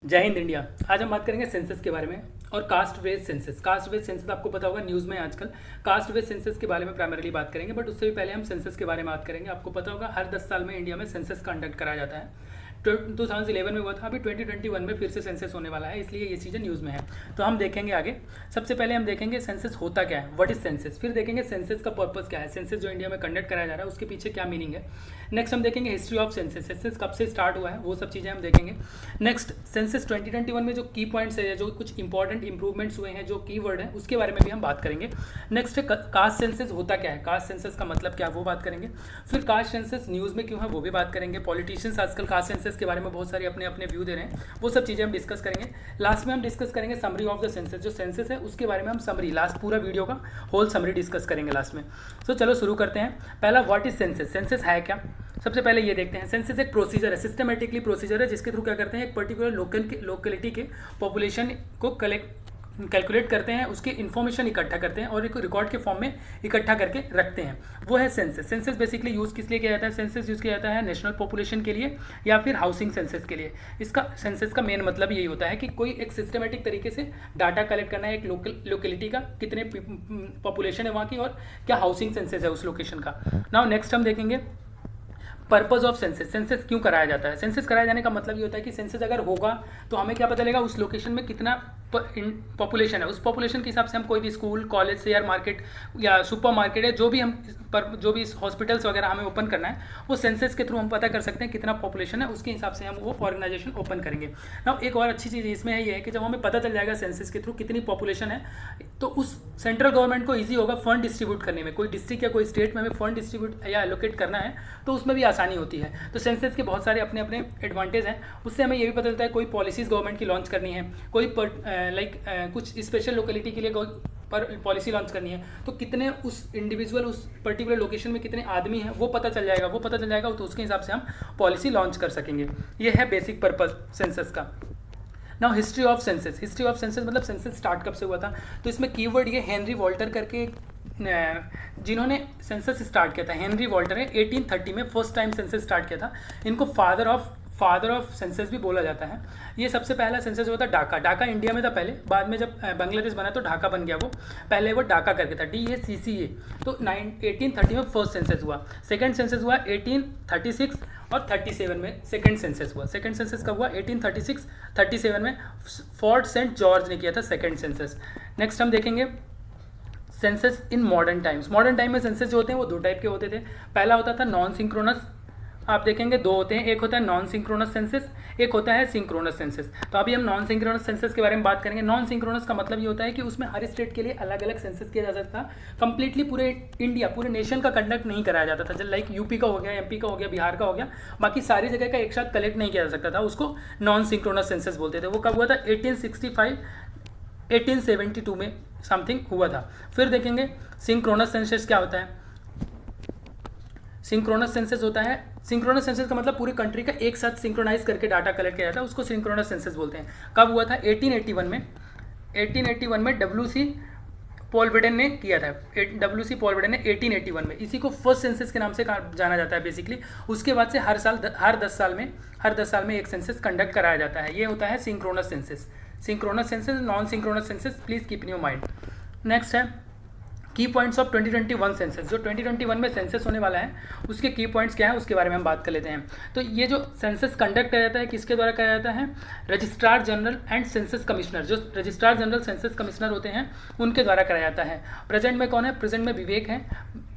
जय हिंद इंडिया। आज हम बात करेंगे सेंसस के बारे में और caste based census. Caste based census आपको पता होगा, न्यूज़ में आजकल कास्ट बेस्ड सेंसस के बारे में प्राइमरीली बात करेंगे, बट उससे भी पहले हम सेंसस के बारे में बात करेंगे। आपको पता होगा हर 10 साल में इंडिया में सेंसस कंडक्ट कराया जाता है। 2011 में हुआ था, अभी 2021 में फिर से सेंसस होने वाला है, इसलिए ये चीज़ें न्यूज़ में है। तो हम देखेंगे आगे। सबसे पहले हम देखेंगे सेंसस होता क्या है, व्हाट इज सेंसस। फिर देखेंगे सेंसस का पर्पस क्या है, सेंसस जो इंडिया में कंडक्ट कराया जा रहा है उसके पीछे क्या मीनिंग है। नेक्स्ट हम देखेंगे हिस्ट्री ऑफ सेंसस, सेंसस कब से स्टार्ट हुआ है वो सब चीज़ें हम देखेंगे। नेक्स्ट सेंसस 2021 में जो की पॉइंट्स है, जो कुछ इंपॉर्टेंट इंप्रूवमेंट्स हुए हैं, जो कीवर्ड है उसके बारे में भी हम बात करेंगे। नेक्स्ट है कास्ट सेंसस होता क्या है, कास्ट सेंसस का मतलब क्या है वो बात करेंगे। फिर कास्ट सेंसस न्यूज़ में क्यों है वो भी बात करेंगे। पॉलिटिशियंस आजकल कास्ट सेंसस के बारे में बहुत सारी अपने अपने व्यू दे रहे हैं, वो सब चीज़ें हम डिस्कस करेंगे। लास्ट में हम डिस्कस करेंगे समरी ऑफ द सेंसस, जो सेंसस है उसके बारे में हम समरी, लास्ट पूरा वीडियो का होल समरी डिस्कस करेंगे लास्ट में। तो चलो शुरू करते हैं। पहला व्हाट इज सेंसस, सेंसस है क्या। सबसे पहले ये देखते हैं, सेंसस एक प्रोसीजर है, सिस्टमेटिकली प्रोसीजर है, जिसके थ्रू क्या करते हैं एक पर्टिकुलर लोकेलिटी के पॉपुलेशन को कैलकुलेट करते हैं, उसकी इन्फॉर्मेशन इकट्ठा करते हैं और एक रिकॉर्ड के फॉर्म में इकट्ठा करके रखते हैं, वो है सेंसस। सेंसस बेसिकली यूज़ किस लिए किया जाता है, सेंसस यूज़ किया जाता है नेशनल पॉपुलेशन के लिए या फिर हाउसिंग सेंसस के लिए। इसका सेंसस का मेन मतलब यही होता है कि कोई एक सिस्टमेटिक तरीके से डाटा कलेक्ट करना है एक लोकेलिटी का, कितने पॉपुलेशन है वहाँ की और क्या हाउसिंग सेंसस है उस लोकेशन का। नाउ नेक्स्ट हम देखेंगे पर्पज ऑफ सेंसस, सेंसस क्यों कराया जाता है। सेंसस कराया जाने का मतलब ये होता है कि सेंसस अगर होगा तो हमें क्या पता चलेगा उस लोकेशन में कितना पॉपुलेशन है, उस पॉपुलेशन के हिसाब से हम कोई भी स्कूल, कॉलेज, शेयर मार्केट या सुपर मार्केट है, जो भी हॉस्पिटल्स वगैरह हमें ओपन करना है वो सेंसस के थ्रू हम पता कर सकते हैं कितना पॉपुलेशन है, उसके हिसाब से हम वो ऑर्गेनाइजेशन ओपन करेंगे। ना एक और अच्छी चीज़ इसमें है ये है कि जब हमें पता चल जाएगा सेंसस के थ्रू कितनी पॉपुलेशन है, तो उस सेंट्रल गवर्नमेंट को ईजी होगा फंड डिस्ट्रीब्यूट करने में। कोई डिस्ट्रिक्ट या कोई स्टेट में हमें फंड डिस्ट्रीब्यूट या एलोकेट करना है तो उसमें भी आसानी होती है। तो सेंसस के बहुत सारे अपने अपने एडवांटेज हैं। उससे हमें ये भी पता चलता है कोई पॉलिसीज़ गवर्नमेंट की लॉन्च करनी है, कोई कुछ स्पेशल लोकेलिटी के लिए पर पॉलिसी लॉन्च करनी है, तो कितने उस इंडिविजुअल उस पर्टिकुलर लोकेशन में कितने आदमी हैं वो पता चल जाएगा, तो उसके हिसाब से हम पॉलिसी लॉन्च कर सकेंगे। ये है बेसिक पर्पस सेंसस का। Now history of census, history of census मतलब सेंसस स्टार्ट कब से हुआ था, तो इसमें कीवर्ड ये हेनरी वॉल्टर करके जिन्होंने सेंसस स्टार्ट किया था, हेनरी वॉल्टर है, 1830 में फर्स्ट टाइम सेंसस स्टार्ट किया था। इनको फादर ऑफ सेंसस भी बोला जाता है। ये सबसे पहला सेंसस हुआ था ढाका इंडिया में था पहले, बाद में जब बांग्लादेश बना तो ढाका बन गया वो, पहले वो ढाका करके था, DACCA। तो 1830 में फर्स्ट सेंसस हुआ, सेकंड सेंसस हुआ 1836 और 37 में सेकंड सेंसस हुआ। सेकंड सेंसस कब हुआ, 1836 37 में फोर्ट सेंट जॉर्ज ने किया था सेकंड सेंसस। नेक्स्ट हम देखेंगे census in modern times. Modern time में सेंसस जो होते हैं वो दो टाइप के होते थे। पहला होता था नॉन सिंक्रोनस, आप देखेंगे दो होते हैं, एक होता है नॉन सिंक्रोनस सेंसस, एक होता है सिंक्रोनस सेंसस। तो अभी हम नॉन सिंक्रोनस सेंसस के बारे में बात करेंगे। नॉन सिंक्रोनस का मतलब ये होता है कि उसमें हर स्टेट के लिए अलग अलग सेंसस किया जा सकता, कंप्लीटली पूरे इंडिया, पूरे नेशन का कंडक्ट नहीं कराया जाता था। जब लाइक यूपी का हो गया, MP का हो गया, बिहार का हो गया, बाकी सारी जगह का एक साथ कलेक्ट नहीं किया जा सकता था, उसको नॉन सिंक्रोनस सेंसस बोलते थे। वो कब हुआ था, 1865 1872 में समथिंग हुआ था। फिर देखेंगे सिंक्रोनस सेंसस क्या होता है। सिंक्रोनस सेंसस होता है, सिंक्रोनस सेंसस का मतलब पूरी कंट्री का एक साथ सिंक्रोनाइज करके डाटा कलेक्ट किया जाता है, उसको सिंक्रोनस सेंसस बोलते हैं। कब हुआ था, 1881 में। 1881 में WC पॉलवेडन ने किया था, WC पॉलवेडन ने 1881 में। इसी को फर्स्ट सेंसस के नाम से जाना जाता है बेसिकली। उसके बाद से हर 10 साल में एक सेंसस कंडक्ट कराया जाता है। ये होता है synchronous census. Synchronous census, non synchronous census, please keep in your mind. Next है की पॉइंट्स ऑफ 2021 सेंसस। जो 2021 में सेंसस होने वाला है उसके की पॉइंट्स क्या है उसके बारे में हम बात कर लेते हैं। तो ये जो सेंसस कंडक्ट किया जाता है किसके द्वारा किया जाता है, registrar general and census commissioner. जो रजिस्ट्रार जनरल सेंसस कमिश्नर होते हैं उनके द्वारा कराया जाता है। प्रेजेंट में कौन है, प्रेजेंट में विवेक है,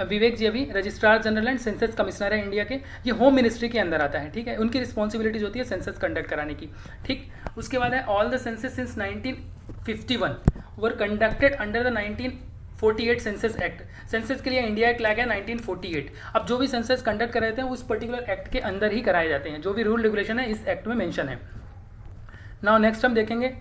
विवेक जी अभी registrar general and census commissioner है इंडिया के। ये होम मिनिस्ट्री के अंदर आता है, ठीक है। उनकी रिस्पॉन्सिबिलिटीज होती है सेंसस कंडक्ट कराने की, ठीक। उसके बाद है all the census since 1951 were conducted under the 1948 census act. Census के लिए इंडिया एक्ट लाया 1948। अब जो भी सेंसस कंडक्ट कराए थे उस पर्टिकुलर एक्ट के अंदर ही कराए जाते हैं, जो भी रूल रेगुलेशन है इस एक्ट में मेंशन है। नाउ नेक्स्ट हम देखेंगे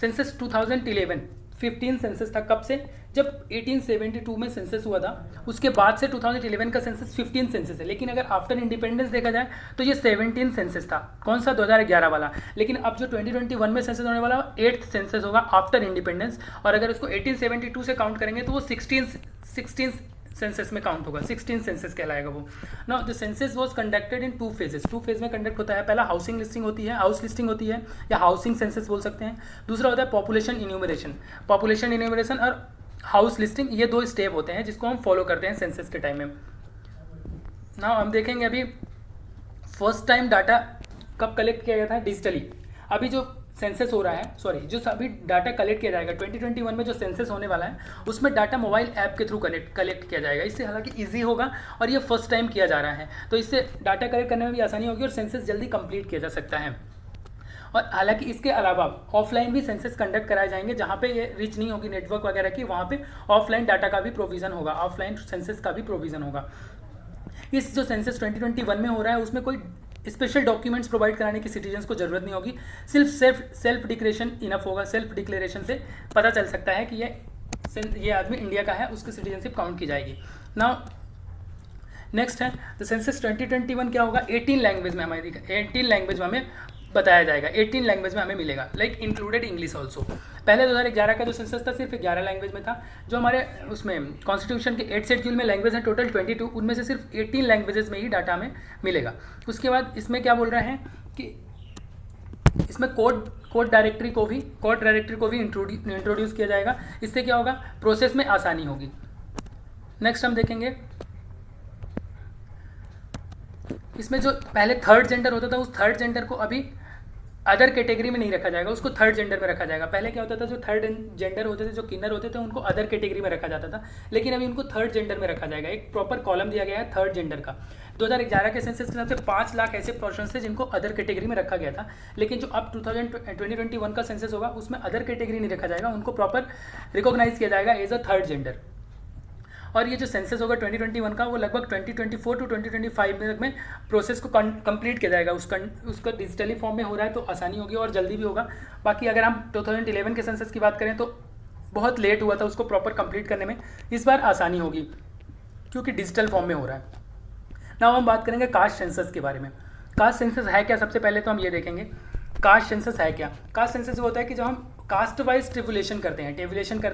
सेंसस 2011 15 सेंसस था। कब से, जब 1872 में सेंसस हुआ था उसके बाद से 2011 का सेंसस 15 सेंसस है। लेकिन अगर आफ्टर इंडिपेंडेंस देखा जाए तो ये 17 सेंसस था। कौन सा, 2011 वाला। लेकिन अब जो 2021 में सेंसस होने वाला 8th सेंसस होगा आफ्टर इंडिपेंडेंस। और अगर उसको 1872 से काउंट करेंगे तो वो 16 सेंसस में काउंट होगा, 16 सेंसस कहलाएगा वो। Now the census was conducted in 2 phases, 2 phase में कंडक्ट होता है। पहला हाउसिंग लिस्टिंग होती है, हाउस लिस्टिंग होती है या हाउसिंग सेंसस बोल सकते हैं। दूसरा होता है पॉपुलेशन इन्यूमरेशन, पॉपुलेशन इन्यूमरेशन और हाउस लिस्टिंग, ये 2 स्टेप होते हैं जिसको हम फॉलो करते हैं सेंसस के टाइम में। नाउ हम देखेंगे अभी फर्स्ट टाइम डाटा कब कलेक्ट किया गया था, डिजिटली। अभी जो सेंसस हो रहा है, सॉरी जो अभी डाटा कलेक्ट किया जाएगा 2021 में जो सेंसस होने वाला है, उसमें डाटा मोबाइल ऐप के थ्रू कलेक्ट किया जाएगा। इससे हालांकि इजी होगा और ये फर्स्ट टाइम किया जा रहा है, तो इससे डाटा कलेक्ट करने में भी आसानी होगी और सेंसस जल्दी कंप्लीट किया जा सकता है। और हालांकि इसके अलावा ऑफलाइन भी सेंसस कंडक्ट कराए जाएंगे, जहाँ पे ये रिच नहीं होगी नेटवर्क वगैरह की, वहाँ पे ऑफलाइन डाटा का भी प्रोविज़न होगा, ऑफलाइन सेंसस का भी प्रोविज़न होगा। इस जो सेंसस 2021 में हो रहा है उसमें कोई स्पेशल डॉक्यूमेंट्स प्रोवाइड कराने की सिटीजन्स को ज़रूरत नहीं होगी, सिर्फ सेल्फ डिक्लेरेशन इनफ होगा। सेल्फ डिक्लेरेशन से पता चल सकता है कि ये आदमी इंडिया का है, उसकी सिटीजनशिप काउंट की जाएगी। नाउ नेक्स्ट है द सेंसस 2021 क्या होगा, 18 लैंग्वेज में हमारी 18 लैंग्वेज में हमें बताया जाएगा, 18 लैंग्वेज में हमें मिलेगा, लाइक इंक्लूडेड इंग्लिश ऑल्सो। पहले 2011 का जो सेंसस था सिर्फ 11 लैंग्वेज में था। जो हमारे उसमें कॉन्स्टिट्यूशन के 8 शेड्यूल में लैंग्वेज है टोटल 22, उनमें से सिर्फ 18 लैंग्वेजेस में ही डाटा में मिलेगा। उसके बाद इसमें क्या बोल रहे हैं कि इसमें कोड डायरेक्टरी को भी इंट्रोड्यूस किया जाएगा। इससे क्या होगा, प्रोसेस में आसानी होगी। नेक्स्ट हम देखेंगे इसमें जो पहले थर्ड जेंडर होता था, उस थर्ड जेंडर को अभी अदर कैटेगरी में नहीं रखा जाएगा, उसको थर्ड जेंडर में रखा जाएगा। पहले क्या होता था, जो थर्ड जेंडर होते थे, जो किन्नर होते थे, उनको अदर कैटेगरी में रखा जाता था, लेकिन अभी उनको थर्ड जेंडर में रखा जाएगा। एक प्रॉपर कॉलम दिया गया है थर्ड जेंडर का। 2011 के सेंसस के हिसाब से 5 लाख ऐसे पर्सन थे जिनको अदर कैटेगरी में रखा गया था, लेकिन जो अब 2021 का सेंसस होगा उसमें अदर कैटेगरी नहीं रखा जाएगा, उनको प्रॉपर रिकॉग्नाइज किया जाएगा एज अ थर्ड जेंडर। और ये जो सेंसस होगा 2021 का, वो लगभग 2024 टू 2025 में प्रोसेस को कंप्लीट किया जाएगा। उसका डिजिटली फॉर्म में हो रहा है तो आसानी होगी और जल्दी भी होगा। बाकी अगर हम 2011 के सेंसस की बात करें तो बहुत लेट हुआ था उसको प्रॉपर कंप्लीट करने में, इस बार आसानी होगी क्योंकि डिजिटल फॉर्म में हो रहा है। नाउ हम बात करेंगे कास्ट सेंसस के बारे में। कास्ट सेंसस है क्या, सबसे पहले तो हम ये देखेंगे कास्ट सेंसस है क्या। कास्ट सेंसस वो होता है कि जब हम कास्ट वाइज टेबुलेशन करते हैं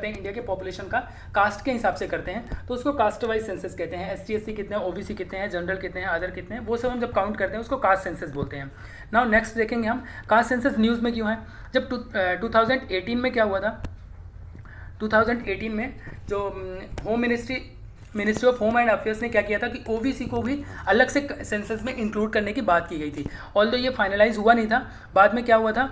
इंडिया के पॉपुलेशन का कास्ट के हिसाब से करते हैं, तो उसको कास्ट वाइज सेंसस कहते हैं। ST SC कितने हैं, OBC कितने हैं, जनरल कितने हैं, अदर कितने हैं, वो सब हम जब काउंट करते हैं उसको कास्ट सेंसस बोलते हैं। नाउ नेक्स्ट देखेंगे हम कास्ट सेंसस न्यूज़ में क्यों है। जब 2018 में क्या हुआ था, 2018 में जो ministry of home and affairs ने क्या किया था कि OBC को भी अलग से सेंसस में इंक्लूड करने की बात की गई थी। ऑल्दो ये फाइनलाइज हुआ नहीं था, बाद में क्या हुआ था,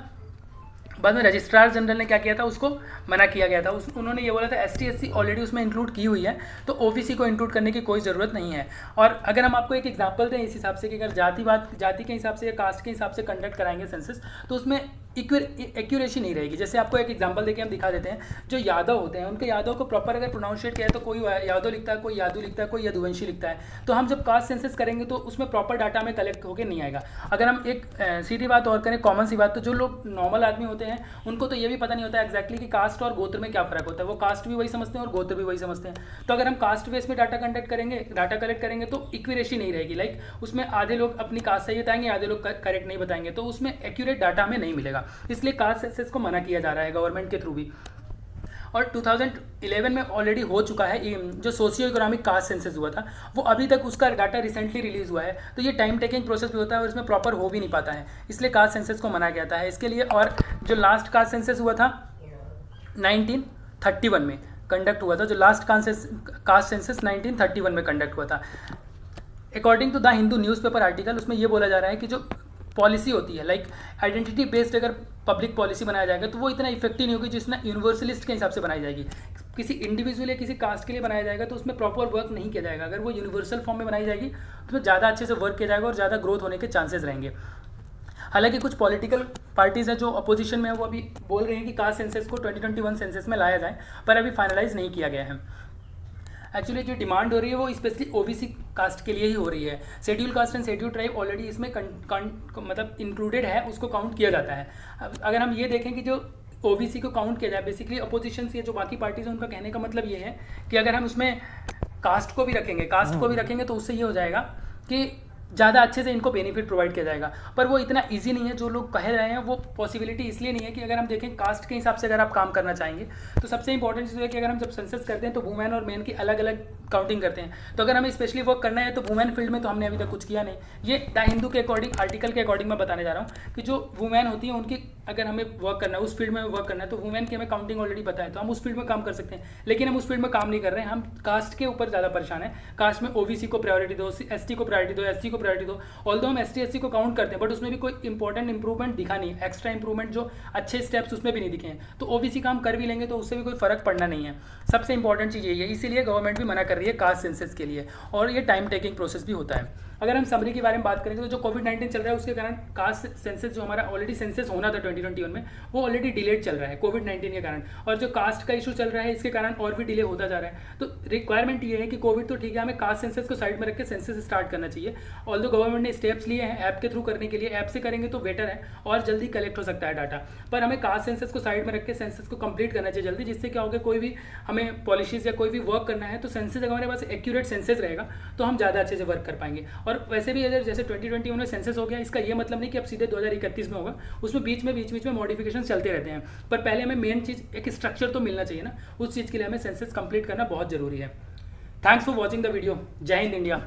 बाद में रजिस्ट्रार जनरल ने क्या किया था, उसको मना किया गया था। उन्होंने ये बोला था ST SC ऑलरेडी उसमें इंक्लूड की हुई है, तो OBC को इंक्लूड करने की कोई ज़रूरत नहीं है। और अगर हम आपको एक एग्जांपल दें इस हिसाब से कि अगर जाति के हिसाब से या कास्ट के हिसाब से कंडक्ट कराएंगे सेंसस, तो उसमें एक्यूरेसी नहीं रहेगी। जैसे आपको एक एग्जांपल देके हम दिखा देते हैं, जो यादव होते हैं उनके यादव को प्रॉपर अगर प्रोनाउंशिएट किया है तो कोई यादव लिखता है, कोई यादव लिखता है, कोई यदुवंशी लिखता है। तो हम जब कास्ट सेंसस करेंगे तो उसमें प्रॉपर डाटा में कलेक्ट होकर नहीं आएगा। अगर हम एक सीधी बात और करें, कॉमन सी बात, तो जो लोग नॉर्मल आदमी होते हैं उनको तो ये भी पता नहीं होता एक्जैक्टली कि कास्ट और गोत्र में क्या फ़र्क होता है। वो कास्ट भी वही समझते हैं और गोत्र भी वही समझते हैं। तो अगर हम कास्ट बेस में डाटा कलेक्ट करेंगे तो इक्विरेसी नहीं रहेगी। लाइक उसमें आधे लोग अपनी कास्ट सही बताएंगे, आधे लोग करेक्ट नहीं बताएंगे, तो उसमें एक्यूरेट डाटा हमें नहीं मिलेगा। इसलिए कास्ट सेंसस को मना किया जा रहा है गवर्नमेंट के थ्रू भी। और 2011 में ऑलरेडी हो चुका है जो सोशियो इकोनॉमिक कास्ट सेंसस हुआ था, वो अभी तक उसका डाटा रिसेंटली रिलीज हुआ है। तो ये टाइम टेकिंग प्रोसेस भी होता है और इसमें प्रॉपर हो भी नहीं पाता है, इसलिए कास्ट सेंसस को मना किया जाता है इसके लिए। और जो लास्ट कास्ट सेंसस हुआ था 1931 में कंडक्ट हुआ था, जो लास्ट कास्ट सेंसस 1931 में कंडक्ट हुआ था। According to the Hindu newspaper article, उसमें ये बोला जा रहा है कि जो पॉलिसी होती है, लाइक आइडेंटिटी बेस्ड अगर पब्लिक पॉलिसी बनाया जाएगा तो वो इतना इफेक्टिव नहीं होगी जितना यूनिवर्सलिस्ट के हिसाब से बनाई जाएगी। किसी इंडिविजुअल या किसी कास्ट के लिए बनाया जाएगा तो उसमें प्रॉपर वर्क नहीं किया जाएगा। अगर वो यूनिवर्सल फॉर्म में बनाई जाएगी तो उसमें ज़्यादा अच्छे से वर्क किया जाएगा और ज़्यादा ग्रोथ होने के चांसेस रहेंगे। हालांकि कुछ पॉलिटिकल पार्टीज़ हैं जो अपोजिशन में है, वो अभी बोल रहे हैं कि कास्ट सेंसस को 2021 सेंसस में लाया जाए, पर अभी फाइनलाइज नहीं किया गया है। एक्चुअली जो डिमांड हो रही है वो स्पेशली OBC कास्ट के लिए ही हो रही है। Schedule caste and schedule tribe already इसमें मतलब इंक्लूडेड है, उसको काउंट किया जाता है। अगर हम ये देखें कि जो OBC को काउंट किया जाए, बेसिकली अपोजिशन से जो बाकी पार्टीज हैं उनका कहने का मतलब ये है कि अगर हम उसमें कास्ट को भी रखेंगे तो उससे ये हो जाएगा कि ज़्यादा अच्छे से इनको बेनिफिट प्रोवाइड किया जाएगा। पर वो इतना ईजी नहीं है जो लोग कह रहे हैं, वो पॉसिबिलिटी इसलिए नहीं है कि अगर हम देखें कास्ट के हिसाब से अगर आप काम करना चाहेंगे तो सबसे इंपॉर्टेंट चीज़ है कि अगर हम जब सेंसस करते हैं तो वुमेन और मेन की अलग अलग काउंटिंग करते हैं। तो अगर हमें स्पेशली वर्क करना है तो वुमेन फील्ड में तो हमने अभी तक कुछ किया नहीं। ये द हिंदू के अकॉर्डिंग आर्टिकल के अकॉर्डिंग मैं बताने जा रहा हूँ कि जो वुमेन होती है उनकी अगर हमें वर्क करना है, उस फील्ड में वर्क करना है, तो वुमेन की हमें काउंटिंग ऑलरेडी पता है, तो हम उस फील्ड में काम कर सकते हैं। लेकिन हम उस फील्ड में काम नहीं कर रहे हैं, हम कास्ट के ऊपर ज़्यादा परेशान है। कास्ट में ओबीसी को प्रायोरिटी दो, एसटी को प्रायोरिटी दो, एससी को प्रायोरिटी दो। ऑल्दो हम एसटी एससी को काउंट करते हैं बट उसमें भी कोई इंपॉर्टेंट इंप्रूवमेंट दिखा नहीं है, एक्स्ट्रा इंप्रूवमेंट जो अच्छे स्टेप्स उसमें भी नहीं दिखे हैं। तो ओबीसी काम कर भी लेंगे तो उससे भी कोई फर्क पड़ना नहीं है। सबसे इंपॉर्टेंट चीज़ यही है, इसीलिए गवर्नमेंट भी मना कर रही है कास्ट सेंसस के लिए, और ये टाइम टेकिंग प्रोसेस भी होता है। अगर हम समरी के बारे में बात करेंगे तो जो कोविड-19 चल रहा है उसके कारण कास्ट सेंसस जो हमारा ऑलरेडी सेंसस होना था 2021 में, वो ऑलरेडी डिलेड चल रहा है कोविड-19 के कारण। और जो कास्ट का इशू चल रहा है इसके कारण और भी डिले होता जा रहा है। तो रिक्वायरमेंट ये है कि कोविड तो ठीक है, हमें कास्ट सेंसस को साइड में रख के सेंसस स्टार्ट करना चाहिए। ऑल्दो गवर्नमेंट ने स्टेप्स लिए हैं ऐप के थ्रू करने के लिए, ऐप से करेंगे तो बेटर है और जल्दी कलेक्ट हो सकता है डाटा। पर हमें कास्ट सेंसस को साइड में रख के सेंसस को कंप्लीट करना चाहिए जल्दी, जिससे क्या होगा, कोई भी हमें पॉलिसीज या कोई भी वर्क करना है तो सेंसस अगर हमारे पास एक्यूरेट सेंसस रहेगा तो हम ज़्यादा अच्छे से वर्क कर पाएंगे। और वैसे भी अगर जैसे 2021 में सेंसस हो गया, इसका ये मतलब नहीं कि अब सीधे 2031 में होगा, उसमें बीच में मॉडिफिकेशन चलते रहते हैं। पर पहले हमें मेन चीज़ एक स्ट्रक्चर तो मिलना चाहिए ना, उस चीज़ के लिए हमें सेंसस कंप्लीट करना बहुत जरूरी है। Thanks for watching the video. जय हिंद इंडिया।